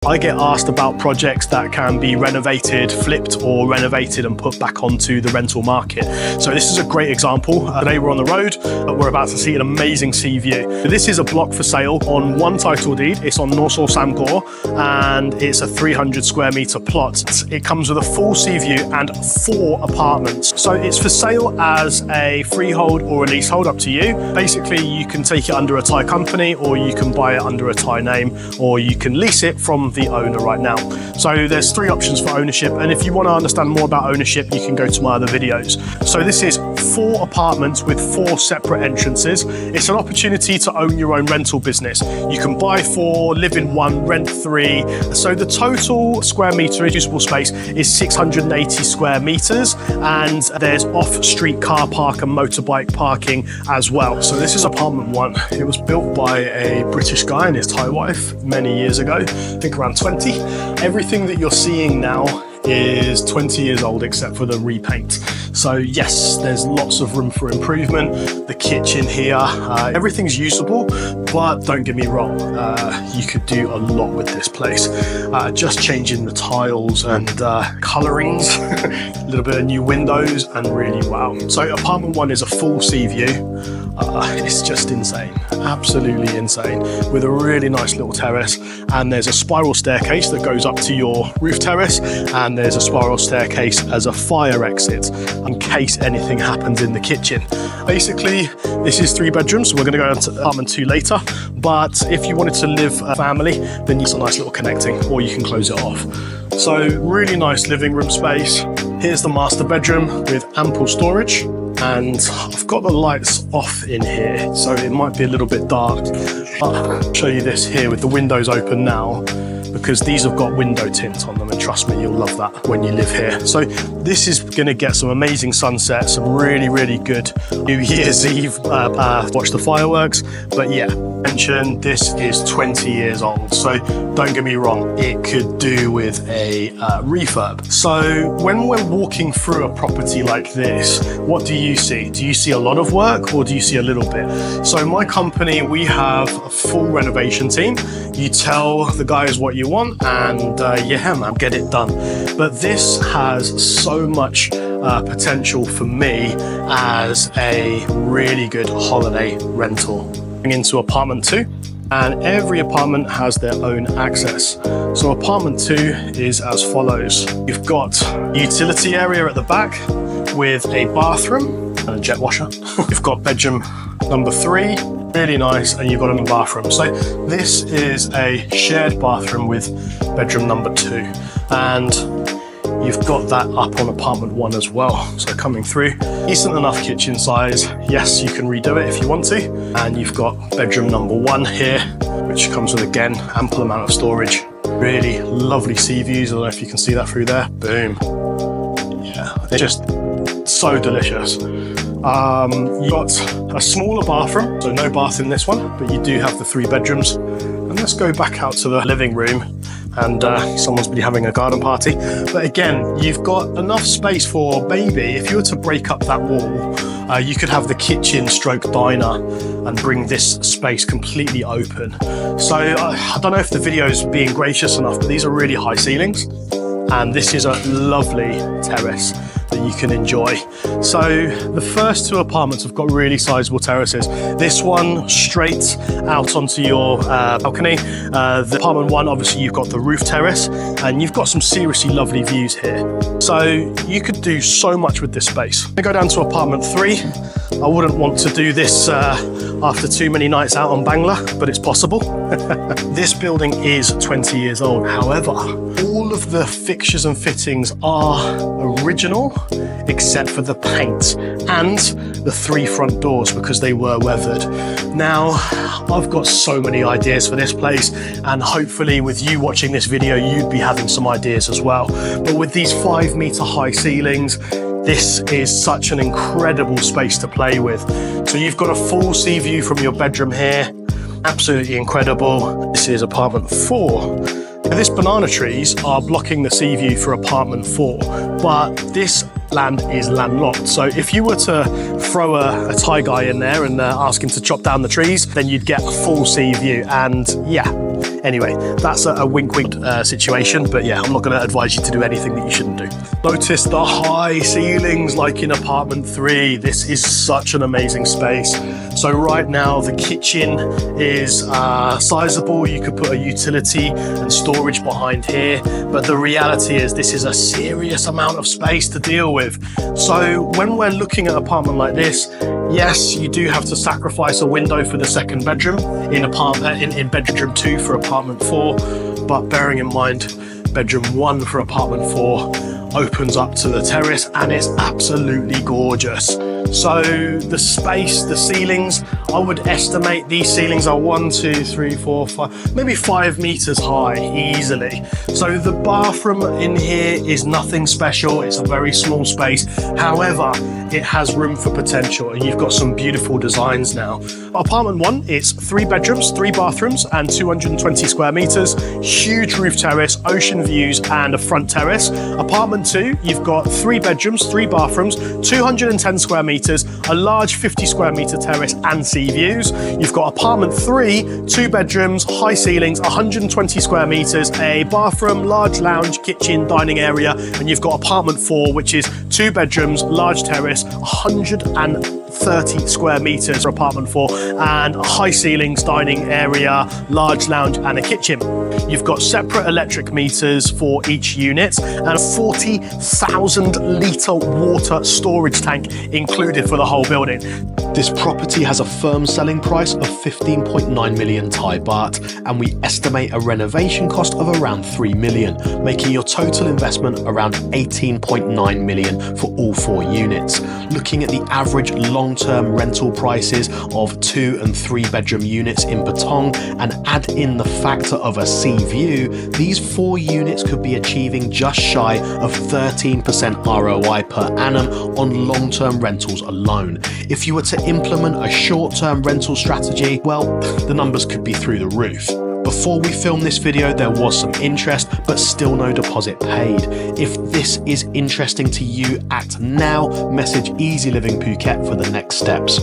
I get asked about projects that can be renovated, flipped or renovated and put back onto the rental market. So this is a great example. Today we're on the road, but we're about to see an amazing sea view. This is a block for sale on one title deed. It's on Norsol Samgor and it's a 300 square meter plot. It comes with a full sea view and 4 apartments. So it's for sale as a freehold or a leasehold, up to you. Basically, you can take it under a Thai company or you can buy it under a Thai name, or you can lease it from the owner right now. So there's 3 options for ownership, and if you want to understand more about ownership, you can go to my other videos. So this is 4 apartments with 4 separate entrances. It's an opportunity to own your own rental business. You can buy 4, live in 1, rent 3. So the total square meter usable space is 680 square meters, and there's off-street car park and motorbike parking as well. So this is apartment 1. It was built by a British guy and his Thai wife many years ago, I think around 20. Everything that you're seeing now is 20 years old except for the repaint. So yes, there's lots of room for improvement. The kitchen here, everything's usable, but don't get me wrong, you could do a lot with this place. Just changing the tiles and colorings, a little bit of new windows, and really wow. So apartment 1 is a full sea view. It's just insane, absolutely insane, with a really nice little terrace, and there's a spiral staircase that goes up to your roof terrace, and there's a spiral staircase as a fire exit in case anything happens in the kitchen. Basically, this is 3 bedrooms. We're going to go into apartment 2 later, but if you wanted to live a family, then it's a nice little connecting, or you can close it off. So really nice living room space. Here's the master bedroom with ample storage. And I've got the lights off in here, so it might be a little bit dark. I'll show you this here with the windows open now, because these have got window tint on them, and trust me, you'll love that when you live here. So this is going to get some amazing sunsets, some really, really good New Year's Eve watch the fireworks. But yeah, mention this is 20 years old, so don't get me wrong, it could do with a refurb. So when we're walking through a property like this, what do you see? Do you see a lot of work, or do you see a little bit? So in my company, we have a full renovation team. You tell the guys what you want, and yeah man, get it done. But this has so much potential for me as a really good holiday rental. Into apartment 2, and every apartment has their own access. So apartment 2 is as follows. You've got utility area at the back with a bathroom and a jet washer. You've got bedroom number 3, really nice, and you've got a bathroom. So this is a shared bathroom with bedroom number 2, and you've got that up on apartment 1 as well. So coming through, decent enough kitchen size. Yes, you can redo it if you want to. And you've got bedroom number 1 here, which comes with, again, ample amount of storage. Really lovely sea views. I don't know if you can see that through there. Boom. Yeah, it's just so delicious. You've got a smaller bathroom, so no bath in this one, but you do have the 3 bedrooms. And let's go back out to the living room. And someone's been having a garden party. But again, you've got enough space for baby. If you were to break up that wall, you could have the kitchen stroke diner and bring this space completely open. So I don't know if the video is being gracious enough, but these are really high ceilings. And this is a lovely terrace that you can enjoy. So the first 2 apartments have got really sizable terraces. This one straight out onto your balcony. The apartment 1, obviously you've got the roof terrace, and you've got some seriously lovely views here. So you could do so much with this space. I go down to apartment 3. I wouldn't want to do this after too many nights out on Bangla, but it's possible. This building is 20 years old. However, all of the fixtures and fittings are original, except for the paint and the 3 front doors, because they were weathered. Now, I've got so many ideas for this place, and hopefully with you watching this video, you'd be having some ideas as well. But with these 5-meter high ceilings, this is such an incredible space to play with. So you've got a full sea view from your bedroom here. Absolutely incredible. This is apartment 4. This banana trees are blocking the sea view for apartment 4, but this land is landlocked. So if you were to throw a Thai guy in there and ask him to chop down the trees, then you'd get a full sea view. And yeah, Anyway, that's a wink-wink situation, but yeah, I'm not going to advise you to do anything that you shouldn't do. Notice the high ceilings like in apartment 3. This is such an amazing space. So right now the kitchen is sizable. You could put a utility and storage behind here, but the reality is this is a serious amount of space to deal with. So when we're looking at an apartment like this, yes, you do have to sacrifice a window for the second bedroom in bedroom 2 for apartment 4, but bearing in mind bedroom 1 for apartment 4 opens up to the terrace and it's absolutely gorgeous. So the space, the ceilings, I would estimate these ceilings are 1, 2, 3, 4, 5, maybe 5 meters high easily. So the bathroom in here is nothing special. It's a very small space. However, it has room for potential and you've got some beautiful designs now. Apartment 1, it's 3 bedrooms, 3 bathrooms and 220 square meters, huge roof terrace, ocean views and a front terrace. Apartment 2, you've got 3 bedrooms, 3 bathrooms, 210 square meters, a large 50 square meter terrace and sea views. You've got apartment 3, 2 bedrooms, high ceilings, 120 square meters, a bathroom, large lounge, kitchen, dining area, and you've got apartment 4, which is 2 bedrooms, large terrace, 130 square meters for apartment 4, and high ceilings, dining area, large lounge, and a kitchen. You've got separate electric meters for each unit and a 40,000 litre water storage tank included for the whole building. This property has a firm selling price of 15.9 million Thai baht, and we estimate a renovation cost of around 3 million, making your total investment around 18.9 million for all 4 units. Looking at the average long-term rental prices of 2 and 3 bedroom units in Patong and add in the factor of a sea view, these 4 units could be achieving just shy of 13% ROI per annum on long-term rentals alone. If you were to implement a short-term rental strategy, well, the numbers could be through the roof. Before we filmed this video, there was some interest, but still no deposit paid. If this is interesting to you, act now. Message Easy Living Phuket for the next steps.